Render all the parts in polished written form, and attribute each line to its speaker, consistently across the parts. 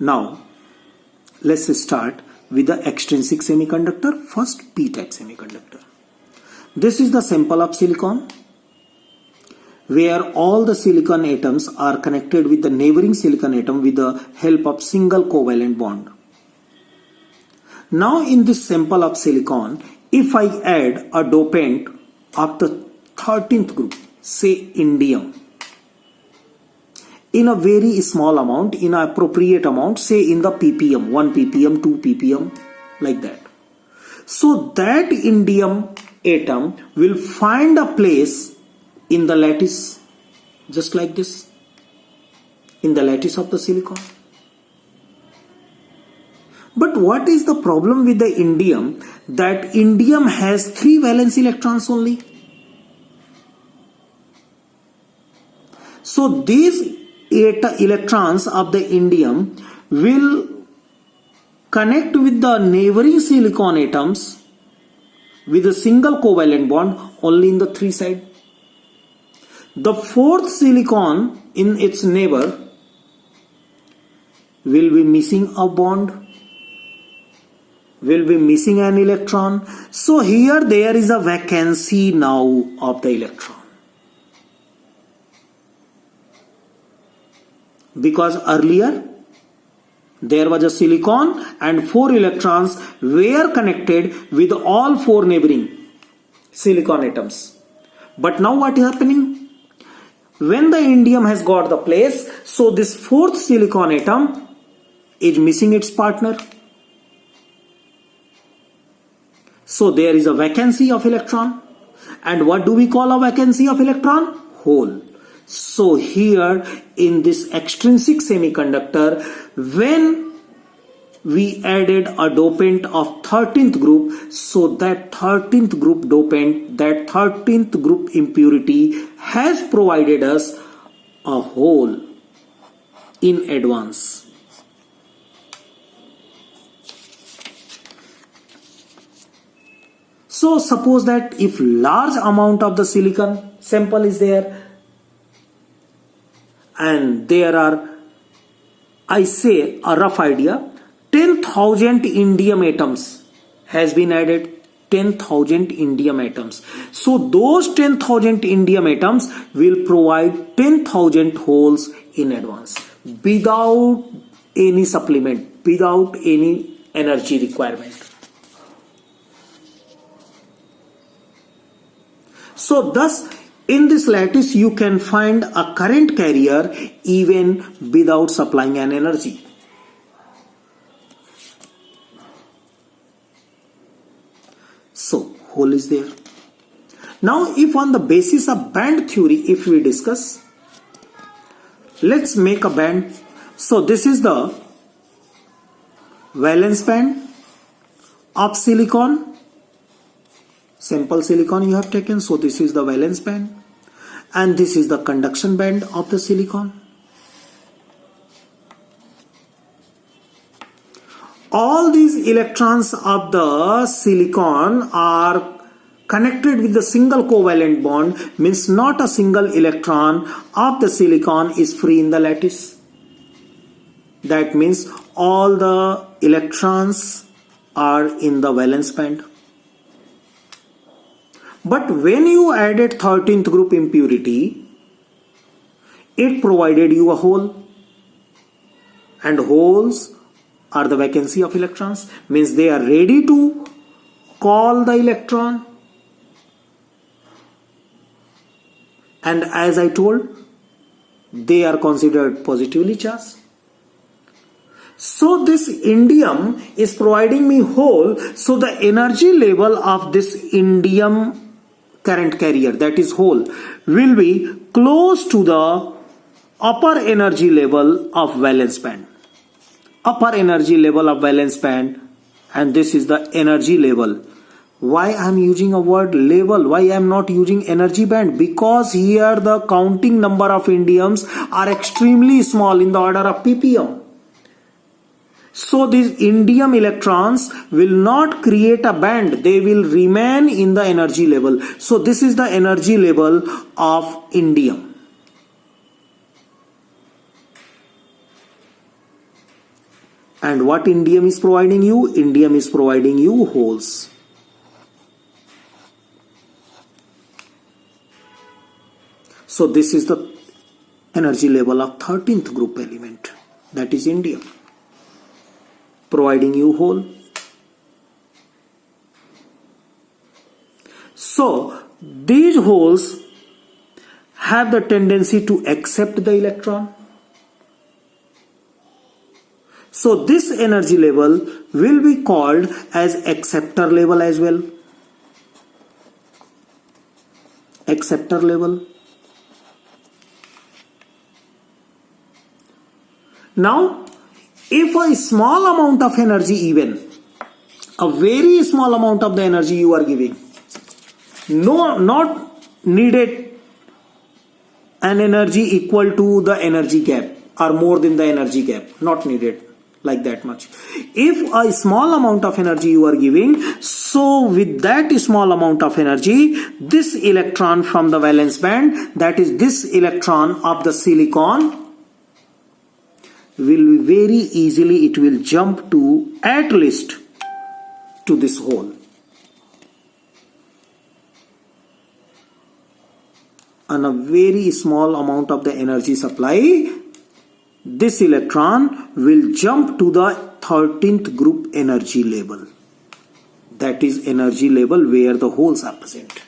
Speaker 1: Now, let's start with the extrinsic semiconductor. First, p-type semiconductor. This is the sample of silicon, where all the silicon atoms are connected with the neighboring silicon atom with the help of single covalent bond. Now, in this sample of silicon, if I add a dopant of the 13th group, say indium, in a very small amount, in an appropriate amount, say in the ppm, 1 ppm, 2 ppm, like that. So that indium atom will find a place in the lattice, just like this, in the lattice of the silicon. But what is the problem with the indium? That indium has 3 valence electrons only. So these 8 electrons of the indium will connect with the neighboring silicon atoms with a single covalent bond only in the 3 side. The 4th silicon in its neighbor will be missing a bond, will be missing an electron. So here there is a vacancy now of the electron. Because earlier there was a silicon and 4 electrons were connected with all 4 neighboring silicon atoms. But now what is happening? When the indium has got the place, so this 4th silicon atom is missing its partner. So there is a vacancy of electron. And what do we call a vacancy of electron? Hole. So here in this extrinsic semiconductor, when we added a dopant of 13th group, so that 13th group dopant, that 13th group impurity has provided us a hole in advance. So suppose that if large amount of the silicon sample is there, and there are, I say a rough idea, 10,000 indium atoms has been added, 10,000 indium atoms. So those 10,000 indium atoms will provide 10,000 holes in advance without any supplement, without any energy requirement. So thus, in this lattice you can find a current carrier even without supplying an energy. So hole is there. Now if on the basis of band theory, if we discuss, let's make a band. So this is the valence band of silicon. Sample silicon you have taken, so this is the valence band, and this is the conduction band of the silicon. All these electrons of the silicon are connected with the single covalent bond, means not a single electron of the silicon is free in the lattice. That means all the electrons are in the valence band. But when you added 13th group impurity, it provided you a hole, and holes are the vacancy of electrons, means they are ready to call the electron, and as I told, they are considered positively charged. So this indium is providing me hole, so the energy level of this indium current carrier, that is hole, will be close to the upper energy level of valence band. Upper energy level of valence band, and this is the energy level. Why I am using a word level? Why I am not using energy band? Because here the counting number of indiums are extremely small, in the order of ppm. So these indium electrons will not create a band, they will remain in the energy level. So this is the energy level of indium. And what indium is providing you? Indium is providing you holes. So this is the energy level of 13th group element, that is indium, providing you hole. So these holes have the tendency to accept the electron. So this energy level will be called as acceptor level as well. Acceptor level. Now, if a small amount of energy, even a very small amount of the energy you are giving, not needed an energy equal to the energy gap or more than the energy gap, not needed like that much. If a small amount of energy you are giving, so with that small amount of energy, this electron from the valence band, that is this electron of the silicon, will be very easily, it will jump to at least to this hole. On a very small amount of the energy supply, this electron will jump to the 13th group energy level. That is energy level where the holes are present.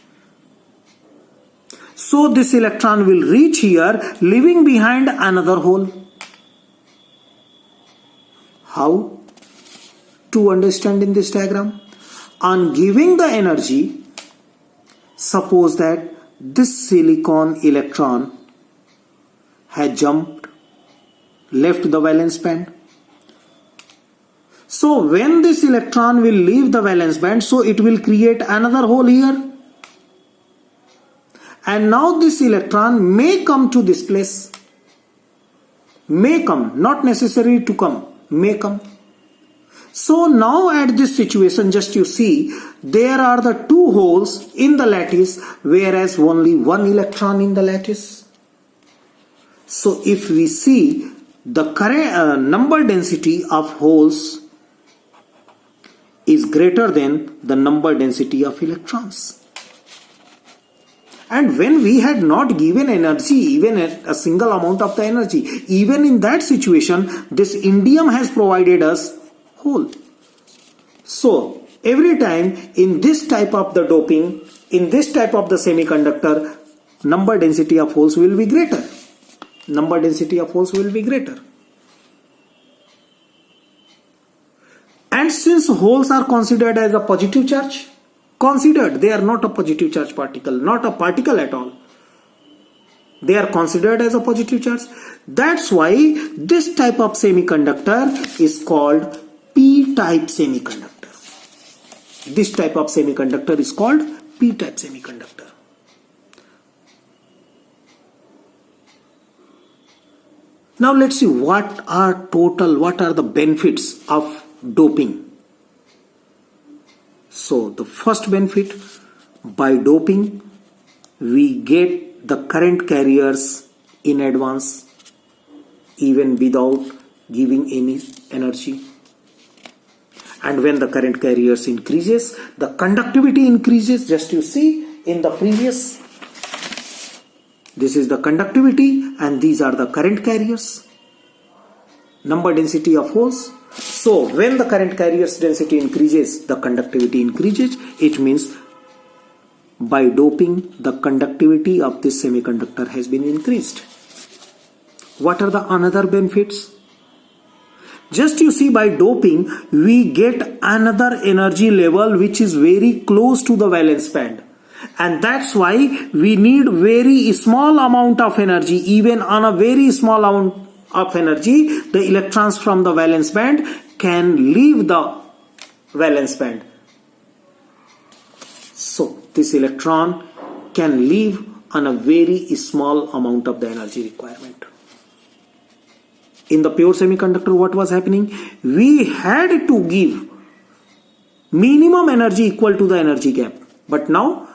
Speaker 1: So this electron will reach here, leaving behind another hole. How to understand in this diagram? On giving the energy, suppose that this silicon electron has jumped, left the valence band. So when this electron will leave the valence band, so it will create another hole here. And now this electron may come to this place. May come, not necessary to come, may come. So now at this situation, just you see, there are the two holes in the lattice, whereas only one electron in the lattice. So if we see the current number density of holes is greater than the number density of electrons. And when we had not given energy, even a single amount of the energy, even in that situation, this indium has provided us hole. So every time in this type of the doping, in this type of the semiconductor, number density of holes will be greater. Number density of holes will be greater. And since holes are considered as a positive charge, they are not a positive charge particle, not a particle at all. They are considered as a positive charge. That's why this type of semiconductor is called P-type semiconductor. This type of semiconductor is called P-type semiconductor. Now let's see what are the benefits of doping. So the first benefit, by doping we get the current carriers in advance, even without giving any energy. And when the current carriers increases, the conductivity increases. Just you see in the previous, this is the conductivity and these are the current carriers. Number density of holes. So when the current carriers density increases, the conductivity increases. It means by doping, the conductivity of this semiconductor has been increased. What are the another benefits? Just you see, by doping we get another energy level which is very close to the valence band, and that's why we need very small amount of energy. Even on a very small amount of energy, the electrons from the valence band can leave the valence band. So this electron can leave on a very small amount of the energy requirement. In the pure semiconductor, what was happening? We had to give minimum energy equal to the energy gap. But now,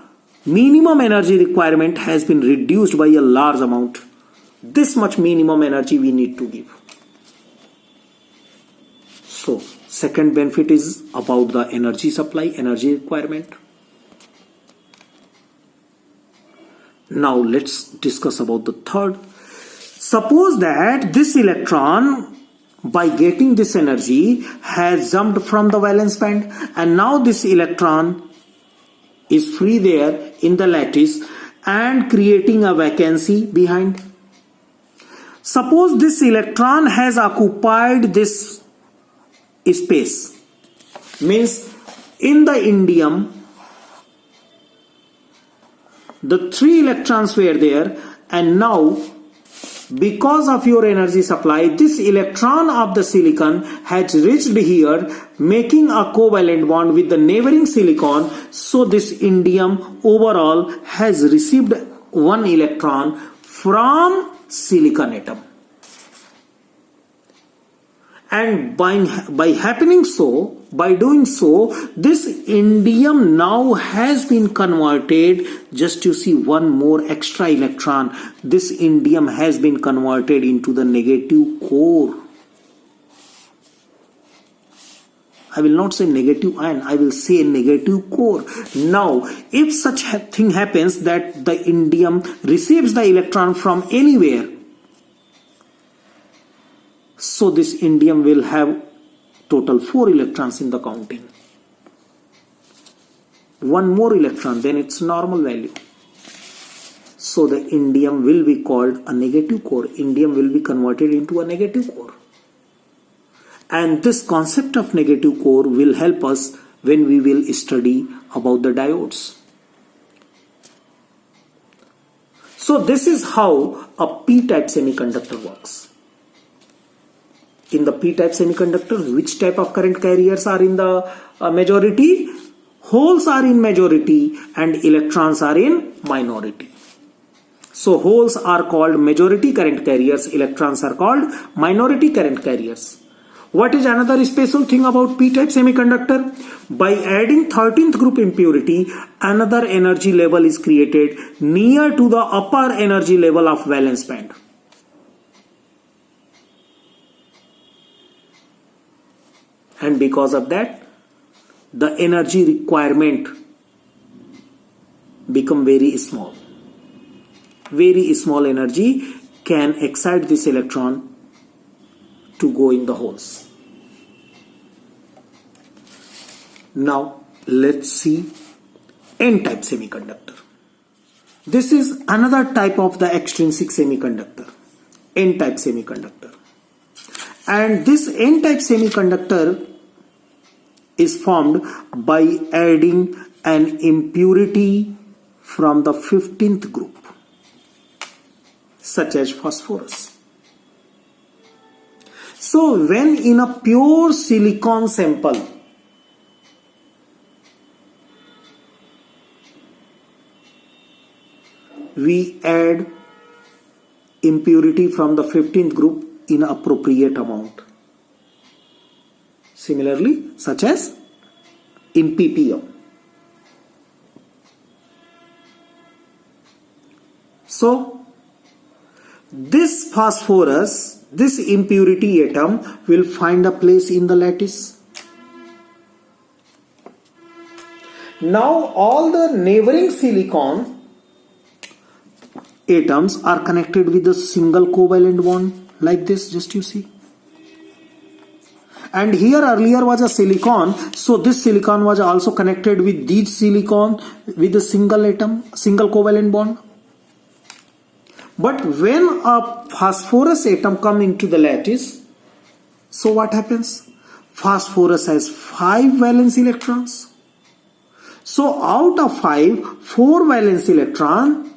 Speaker 1: minimum energy requirement has been reduced by a large amount. This much minimum energy we need to give. So second benefit is about the energy supply, energy requirement. Now let's discuss about the third. Suppose that this electron, by getting this energy, has jumped from the valence band, and now this electron is free there in the lattice and creating a vacancy behind. Suppose this electron has occupied this space, means in the indium the 3 electrons were there, and now because of your energy supply, this electron of the silicon has reached here, making a covalent bond with the neighboring silicon. So this indium overall has received 1 electron from silicon atom. And by doing so, this indium now has been converted, just to see 1 more extra electron, this indium has been converted into the negative core. I will not say negative ion, I will say negative core. Now, if such thing happens that the indium receives the electron from anywhere, so this indium will have total 4 electrons in the counting. 1 more electron, then its normal value. So the indium will be called a negative core. Indium will be converted into a negative core. And this concept of negative core will help us when we will study about the diodes. So this is how a p-type semiconductor works. In the p-type semiconductor, which type of current carriers are in the majority? Holes are in majority and electrons are in minority. So holes are called majority current carriers, electrons are called minority current carriers. What is another special thing about p-type semiconductor? By adding 13th group impurity, another energy level is created near to the upper energy level of valence band. And because of that, the energy requirement become very small. Very small energy can excite this electron to go in the holes. Now let's see N-type semiconductor. This is another type of the extrinsic semiconductor, N-type semiconductor. And this N-type semiconductor is formed by adding an impurity from the 15th group, such as phosphorus. So when in a pure silicon sample, we add impurity from the 15th group in appropriate amount. Similarly, such as in ppm. So this phosphorus, this impurity atom will find a place in the lattice. Now all the neighboring silicon atoms are connected with a single covalent bond, like this, just you see. And here earlier was a silicon, so this silicon was also connected with these silicon with a single atom, single covalent bond. But when a phosphorus atom come into the lattice, so what happens? Phosphorus has 5 valence electrons. So out of 5, 4 valence electron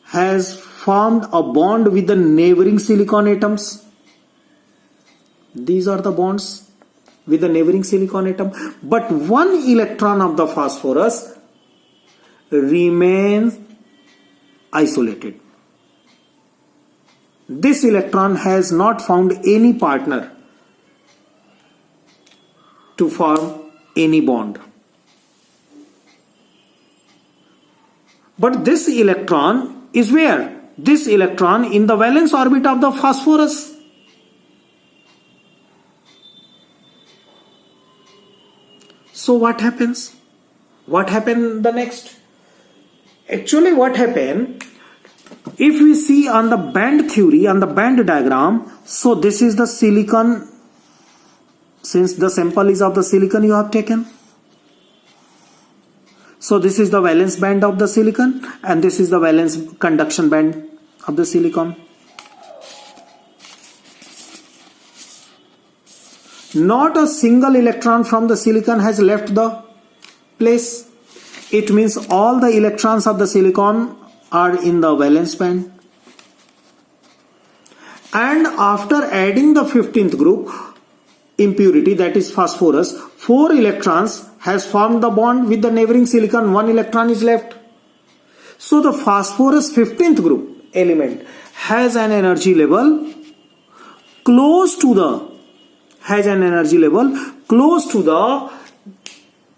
Speaker 1: has formed a bond with the neighboring silicon atoms. These are the bonds with the neighboring silicon atom. But 1 electron of the phosphorus remains isolated. This electron has not found any partner to form any bond. But this electron is where? This electron in the valence orbit of the phosphorus. So what happens? What happened the next? Actually what happened, if we see on the band theory, on the band diagram, so this is the silicon, since the sample is of the silicon you have taken. So this is the valence band of the silicon and this is the valence conduction band of the silicon. Not a single electron from the silicon has left the place. It means all the electrons of the silicon are in the valence band. And after adding the 15th group impurity, that is phosphorus, 4 electrons has formed the bond with the neighboring silicon, 1 electron is left. So the phosphorus 15th group element has an energy level close to the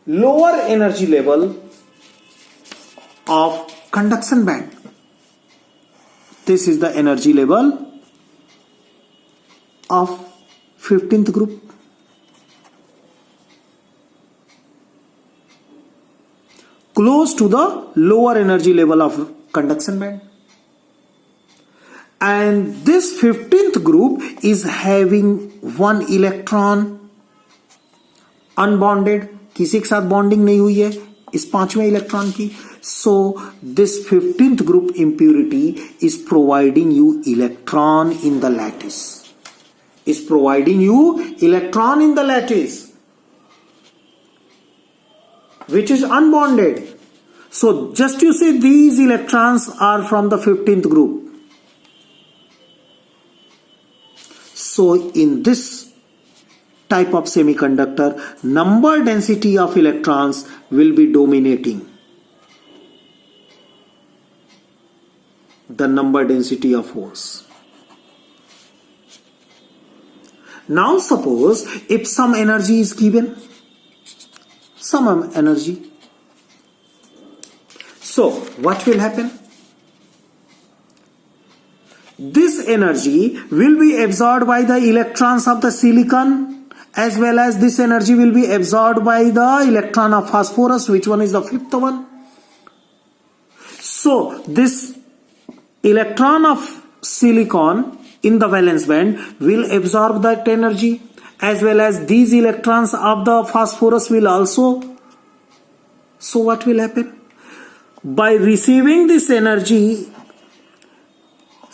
Speaker 1: lower energy level of conduction band. This is the energy level of 15th group. Close to the lower energy level of conduction band. And this 15th group is having 1 electron unbonded, किसी के साथ bonding नहीं हुई है इस 5वें electron की. So this 15th group impurity is providing you electron in the lattice. Which is unbonded. So just you see these electrons are from the 15th group. So in this type of semiconductor, number density of electrons will be dominating the number density of holes. Now suppose if some energy is given, some energy. So what will happen? This energy will be absorbed by the electrons of the silicon, as well as this energy will be absorbed by the electron of phosphorus. Which one is the 5th one? So this electron of silicon in the valence band will absorb that energy, as well as these electrons of the phosphorus will also. So what will happen? By receiving this energy,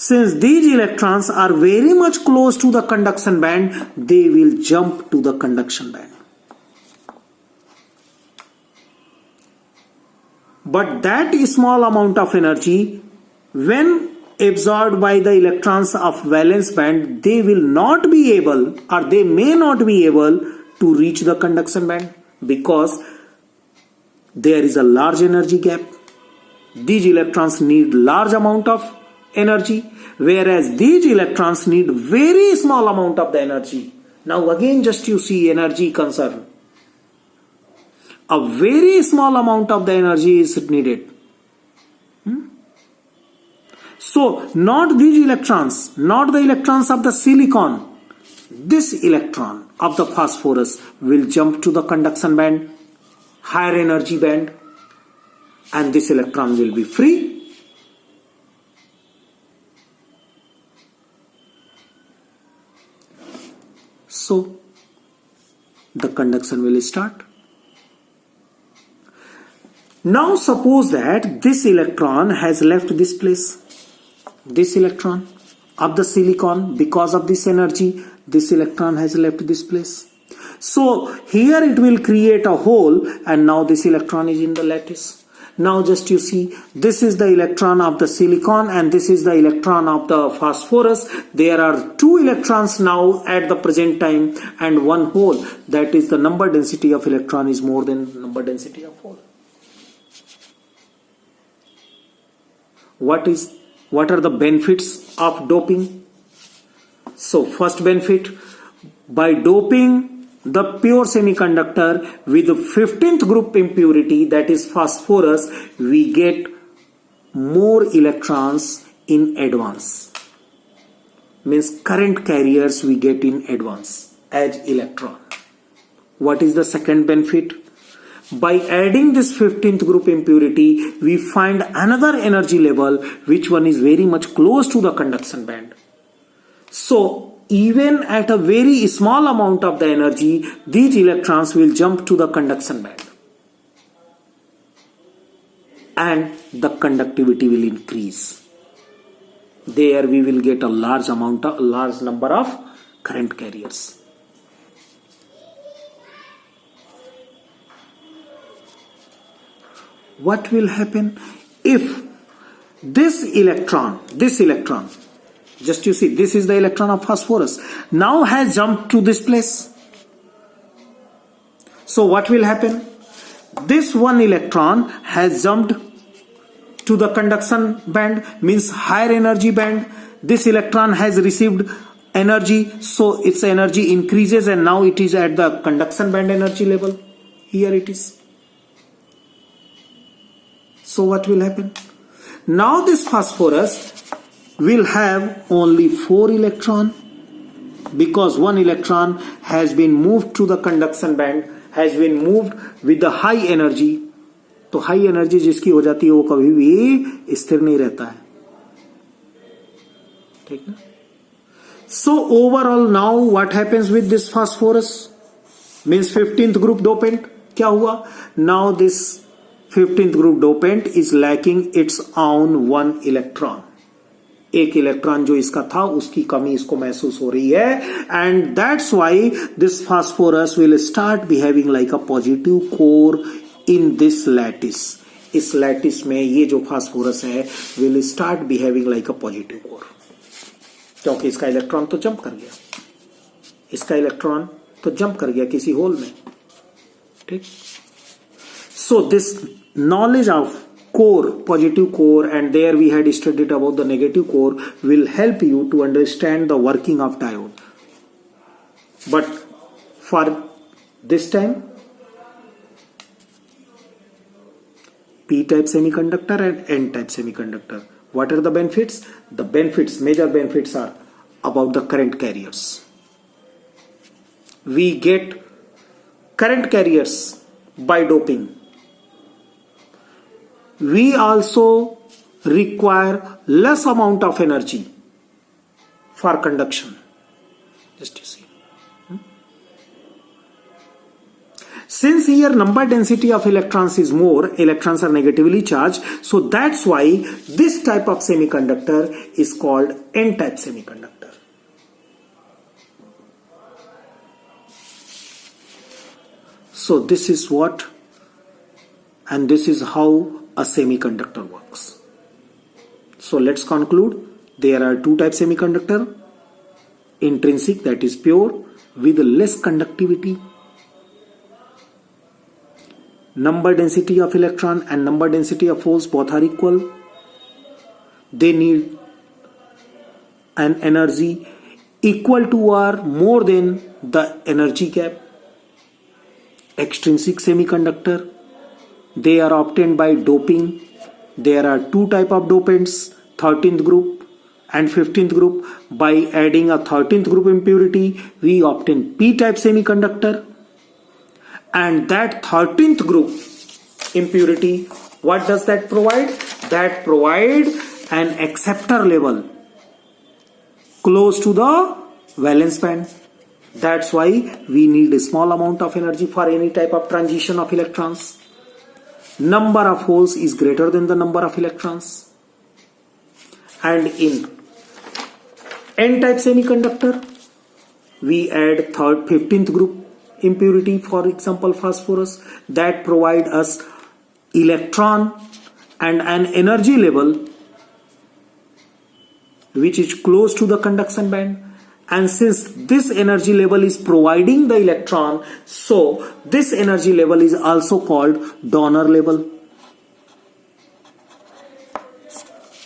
Speaker 1: since these electrons are very much close to the conduction band, they will jump to the conduction band. But that small amount of energy, when absorbed by the electrons of valence band, they will not be able, or they may not be able to reach the conduction band, because there is a large energy gap. These electrons need large amount of energy, whereas these electrons need very small amount of the energy. Now again, just you see energy concern. A very small amount of the energy is needed. So not these electrons, not the electrons of the silicon, this electron of the phosphorus will jump to the conduction band, higher energy band, and this electron will be free. So the conduction will start. Now suppose that this electron has left this place. This electron of the silicon, because of this energy, this electron has left this place. So here it will create a hole, and now this electron is in the lattice. Now just you see, this is the electron of the silicon and this is the electron of the phosphorus. There are 2 electrons now at the present time and 1 hole. That is, the number density of electron is more than number density of hole. What are the benefits of doping? So first benefit, by doping the pure semiconductor with the 15th group impurity, that is phosphorus, we get more electrons in advance. Means current carriers we get in advance as electron. What is the second benefit? By adding this 15th group impurity, we find another energy level, which one is very much close to the conduction band. So, even at a very small amount of the energy, these electrons will jump to the conduction band. And the conductivity will increase. There we will get a large number of current carriers. What will happen if this electron, just you see, this is the electron of phosphorus, now has jumped to this place. So what will happen? This one electron has jumped to the conduction band, means higher energy band. This electron has received energy, so its energy increases and now it is at the conduction band energy level. Here it is. So what will happen? Now this phosphorus will have only 4 electrons, because one electron has been moved to the conduction band, has been moved with the high energy. तो high energy जिसकी हो जाती है वो कभी भी स्थिर नहीं रहता है, ठीक ना. So overall now what happens with this phosphorus, means 15th group dopant, क्या हुआ? Now this 15th group dopant is lacking its own one electron. एक इलेक्ट्रॉन जो इसका था उसकी कमी इसको महसूस हो रही है, and that's why this phosphorus will start behaving like a positive core in this lattice. इस लैटिस में ये जो फास्फोरस है will start behaving like a positive core, क्योंकि इसका इलेक्ट्रॉन तो जंप कर गया, इसका इलेक्ट्रॉन तो जंप कर गया किसी होल में, ठीक. So this knowledge of core, positive core, and there we had studied about the negative core, will help you to understand the working of diode. But for this time, p-type semiconductor and n-type semiconductor. What are the benefits? The benefits, major benefits are about the current carriers. We get current carriers by doping. We also require less amount of energy for conduction. Just you see. Since here number density of electrons is more, electrons are negatively charged, so that's why this type of semiconductor is called n-type semiconductor. So this is what, and this is how a semiconductor works. So let's conclude. There are two types semiconductor: intrinsic, that is pure, with less conductivity. Number density of electron and number density of holes both are equal. They need an energy equal to or more than the energy gap. Extrinsic semiconductor, they are obtained by doping. There are two type of dopants, 13th group and 15th group. By adding a 13th group impurity, we obtain p-type semiconductor, and that 13th group impurity, what does that provide? That provide an acceptor level close to the valence band. That's why we need a small amount of energy for any type of transition of electrons. Number of holes is greater than the number of electrons. And in n-type semiconductor, we add 15th group impurity, for example phosphorus, that provide us electron and an energy level which is close to the conduction band. And since this energy level is providing the electron, so this energy level is also called donor level.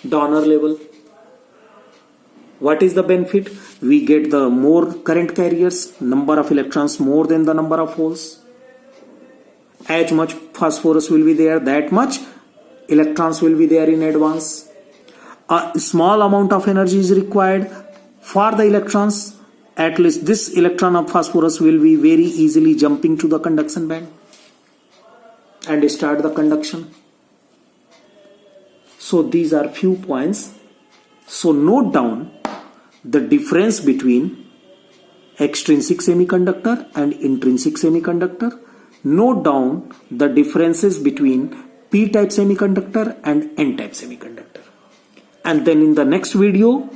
Speaker 1: Donor level. What is the benefit? We get the more current carriers, number of electrons more than the number of holes. As much phosphorus will be there, that much electrons will be there in advance. A small amount of energy is required for the electrons. At least this electron of phosphorus will be very easily jumping to the conduction band. and start the conduction. So these are few points. So note down the difference between extrinsic semiconductor and intrinsic semiconductor. Note down the differences between p-type semiconductor and n-type semiconductor. And then in the next video,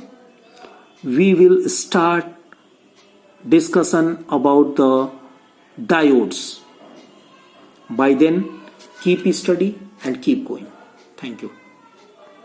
Speaker 1: we will start discussion about the diodes. By then, keep study and keep going. Thank you.